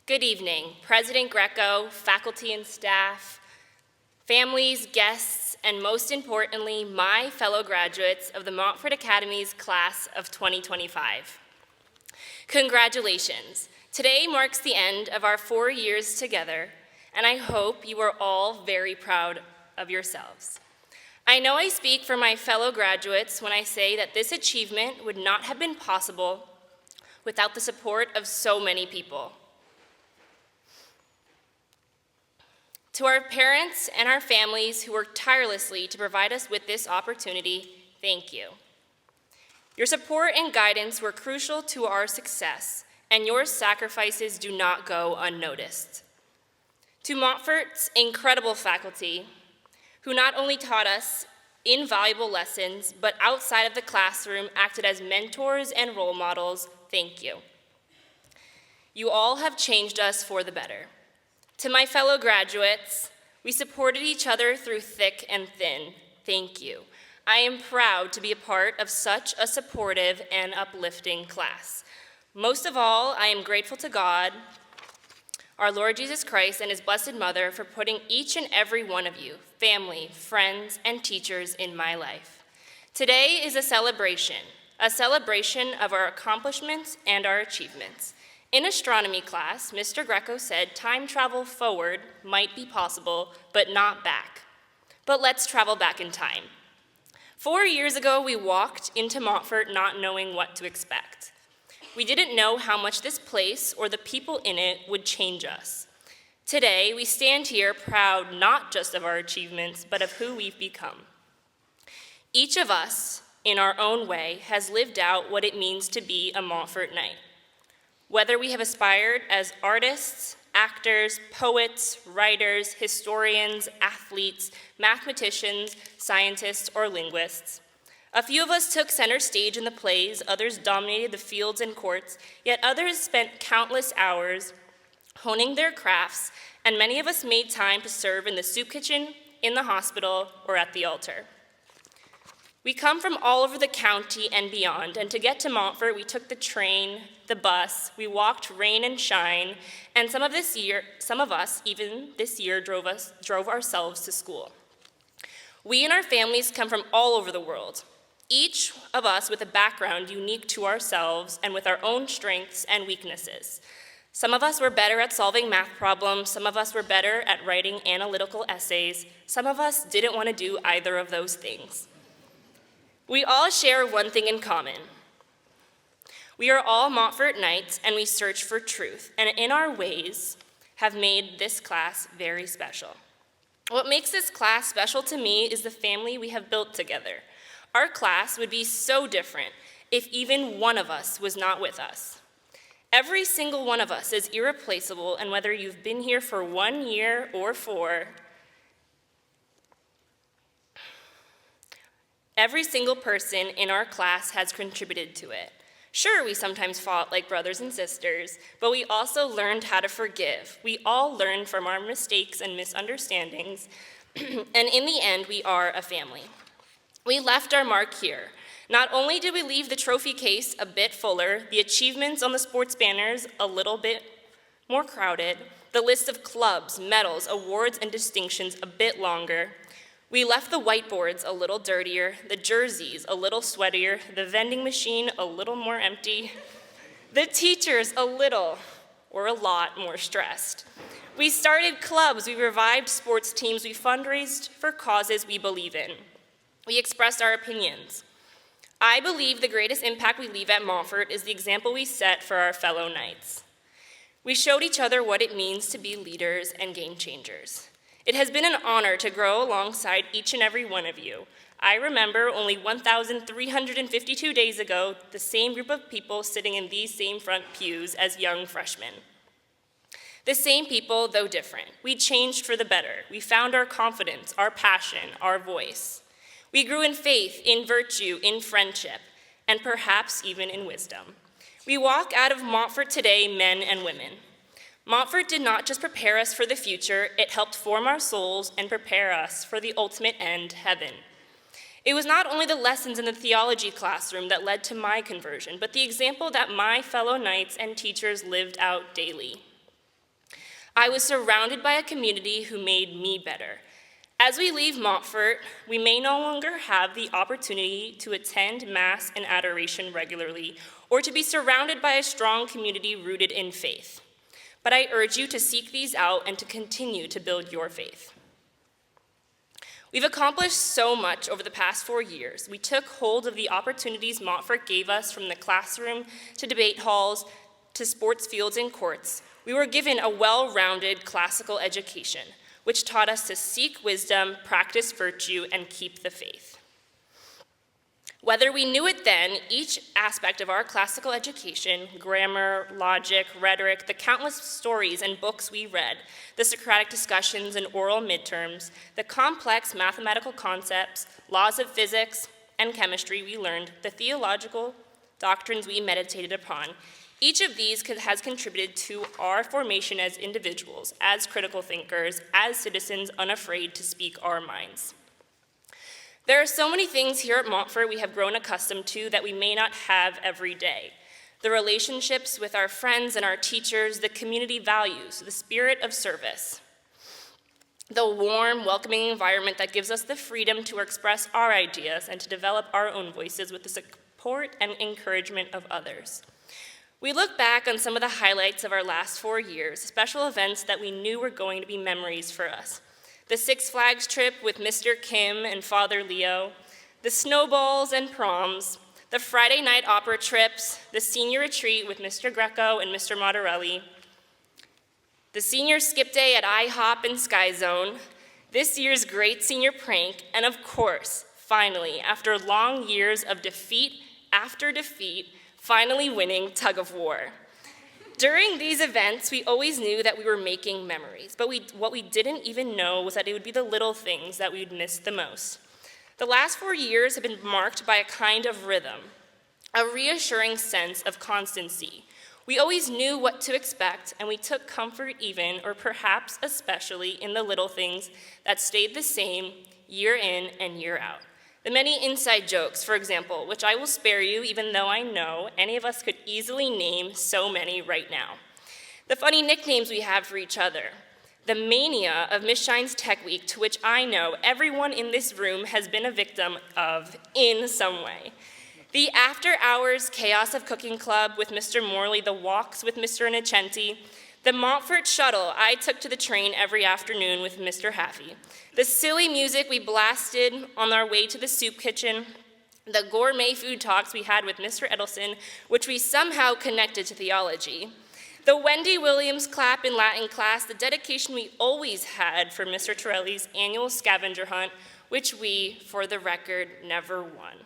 Good evening, President Greco, faculty and staff, families, guests, and most importantly, my fellow graduates of the Montfort Academy's class of 2025. Congratulations. Today marks the end of our 4 years together, and I hope you are all very proud of yourselves. I know I speak for my fellow graduates when I say that this achievement would not have been possible without the support of so many people. To our parents and our families who worked tirelessly to provide us with this opportunity, thank you. Your support and guidance were crucial to our success, and your sacrifices do not go unnoticed. To Montfort's incredible faculty, who not only taught us invaluable lessons, but outside of the classroom acted as mentors and role models, thank you. You all have changed us for the better. To my fellow graduates, we supported each other through thick and thin. Thank you. I am proud to be a part of such a supportive and uplifting class. Most of all, I am grateful to God, our Lord Jesus Christ, and His Blessed Mother for putting each and every one of you, family, friends, and teachers in my life. Today is a celebration of our accomplishments and our achievements. In astronomy class, Mr. Greco said time travel forward might be possible, but not back. But let's travel back in time. 4 years ago, we walked into Montfort not knowing what to expect. We didn't know how much this place or the people in it would change us. Today, we stand here proud not just of our achievements, but of who we've become. Each of us, in our own way, has lived out what it means to be a Montfort Knight. Whether we have aspired as artists, actors, poets, writers, historians, athletes, mathematicians, scientists, or linguists. A few of us took center stage in the plays, others dominated the fields and courts, yet others spent countless hours honing their crafts, and many of us made time to serve in the soup kitchen, in the hospital, or at the altar. We come from all over the county and beyond, and to get to Montfort, we took the train, the bus, we walked rain and shine, and some of us even this year drove ourselves to school. We and our families come from all over the world, each of us with a background unique to ourselves and with our own strengths and weaknesses. Some of us were better at solving math problems, some of us were better at writing analytical essays, some of us didn't want to do either of those things. We all share one thing in common. We are all Montfort Knights, and we search for truth, and in our ways have made this class very special. What makes this class special to me is the family we have built together. Our class would be so different if even one of us was not with us. Every single one of us is irreplaceable, and whether you've been here for 1 year or 4, every single person in our class has contributed to it. Sure, we sometimes fought like brothers and sisters, but we also learned how to forgive. We all learned from our mistakes and misunderstandings, and in the end, we are a family. We left our mark here. Not only did we leave the trophy case a bit fuller, the achievements on the sports banners a little bit more crowded, the list of clubs, medals, awards, and distinctions a bit longer. We left the whiteboards a little dirtier, the jerseys a little sweatier, the vending machine a little more empty, the teachers a little or a lot more stressed. We started clubs, we revived sports teams, we fundraised for causes we believe in. We expressed our opinions. I believe the greatest impact we leave at Montfort is the example we set for our fellow Knights. We showed each other what it means to be leaders and game changers. It has been an honor to grow alongside each and every one of you. I remember only 1,352 days ago, the same group of people sitting in these same front pews as young freshmen. The same people, though different. We changed for the better. We found our confidence, our passion, our voice. We grew in faith, in virtue, in friendship, and perhaps even in wisdom. We walk out of Montfort today, men and women. Montfort did not just prepare us for the future, it helped form our souls and prepare us for the ultimate end, heaven. It was not only the lessons in the theology classroom that led to my conversion, but the example that my fellow Knights and teachers lived out daily. I was surrounded by a community who made me better. As we leave Montfort, we may no longer have the opportunity to attend Mass and adoration regularly or to be surrounded by a strong community rooted in faith. But I urge you to seek these out and to continue to build your faith. We've accomplished so much over the past 4 years. We took hold of the opportunities Montfort gave us, from the classroom to debate halls to sports fields and courts. We were given a well-rounded classical education, which taught us to seek wisdom, practice virtue, and keep the faith. Whether we knew it then, each aspect of our classical education, grammar, logic, rhetoric, the countless stories and books we read, the Socratic discussions and oral midterms, the complex mathematical concepts, laws of physics and chemistry we learned, the theological doctrines we meditated upon, each of these has contributed to our formation as individuals, as critical thinkers, as citizens unafraid to speak our minds. There are so many things here at Montfort we have grown accustomed to that we may not have every day. The relationships with our friends and our teachers, the community values, the spirit of service, the warm, welcoming environment that gives us the freedom to express our ideas and to develop our own voices with the support and encouragement of others. We look back on some of the highlights of our last 4 years, special events that we knew were going to be memories for us. The Six Flags trip with Mr. Kim and Father Leo, the snowballs and proms, the Friday night opera trips, the senior retreat with Mr. Greco and Mr. Moderelli, the senior skip day at IHOP and Sky Zone, this year's great senior prank, and of course, finally, after long years of defeat after defeat, finally winning tug of war. During these events, we always knew that we were making memories, but what we didn't even know was that it would be the little things that we'd miss the most. The last 4 years have been marked by a kind of rhythm, a reassuring sense of constancy. We always knew what to expect, and we took comfort even, or perhaps especially, in the little things that stayed the same year in and year out. The many inside jokes, for example, which I will spare you even though I know any of us could easily name so many right now. The funny nicknames we have for each other. The mania of Miss Shine's Tech Week, to which I know everyone in this room has been a victim of in some way. The after-hours chaos of cooking club with Mr. Morley, the walks with Mr. Innocenti, the Montfort shuttle I took to the train every afternoon with Mr. Haffey, the silly music we blasted on our way to the soup kitchen, the gourmet food talks we had with Mr. Edelson, which we somehow connected to theology, the Wendy Williams clap in Latin class, the dedication we always had for Mr. Torelli's annual scavenger hunt, which we, for the record, never won.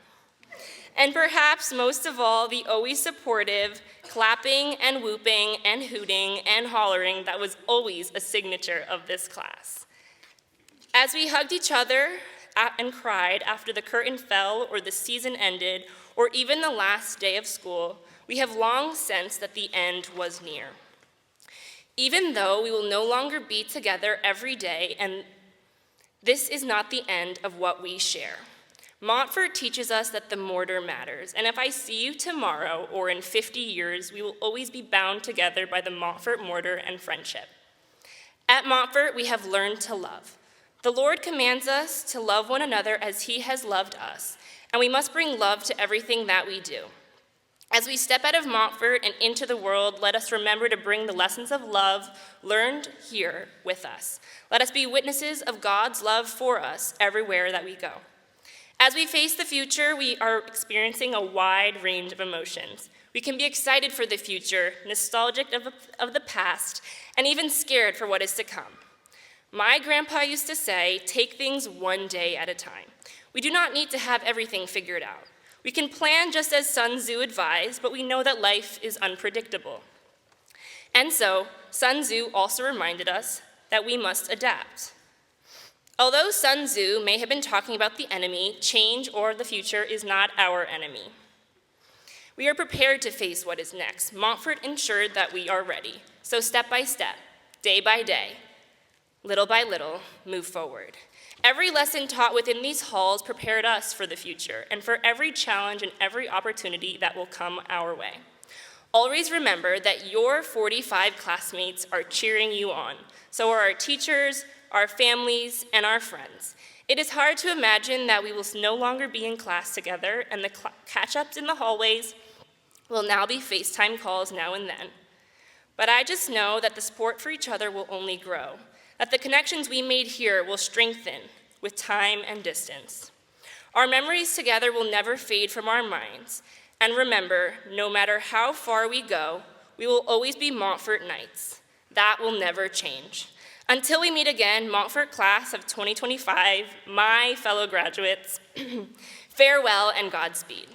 And perhaps most of all, the always supportive clapping and whooping and hooting and hollering that was always a signature of this class. As we hugged each other and cried after the curtain fell or the season ended or even the last day of school, we have long sensed that the end was near. Even though we will no longer be together every day, and this is not the end of what we share. Montfort teaches us that the mortar matters, and if I see you tomorrow or in 50 years, we will always be bound together by the Montfort mortar and friendship. At Montfort, we have learned to love. The Lord commands us to love one another as he has loved us, and we must bring love to everything that we do. As we step out of Montfort and into the world, let us remember to bring the lessons of love learned here with us. Let us be witnesses of God's love for us everywhere that we go. As we face the future, we are experiencing a wide range of emotions. We can be excited for the future, nostalgic of the past, and even scared for what is to come. My grandpa used to say, take things one day at a time. We do not need to have everything figured out. We can plan just as Sun Tzu advised, but we know that life is unpredictable. And so, Sun Tzu also reminded us that we must adapt. Although Sun Tzu may have been talking about the enemy, change or the future is not our enemy. We are prepared to face what is next. Montfort ensured that we are ready. So step by step, day by day, little by little, move forward. Every lesson taught within these halls prepared us for the future and for every challenge and every opportunity that will come our way. Always remember that your 45 classmates are cheering you on. So are our teachers, our families, and our friends. It is hard to imagine that we will no longer be in class together, and the catch-ups in the hallways will now be FaceTime calls now and then. But I just know that the support for each other will only grow, that the connections we made here will strengthen with time and distance. Our memories together will never fade from our minds. And remember, no matter how far we go, we will always be Montfort Knights. That will never change. Until we meet again, Montfort class of 2025, my fellow graduates, farewell and Godspeed.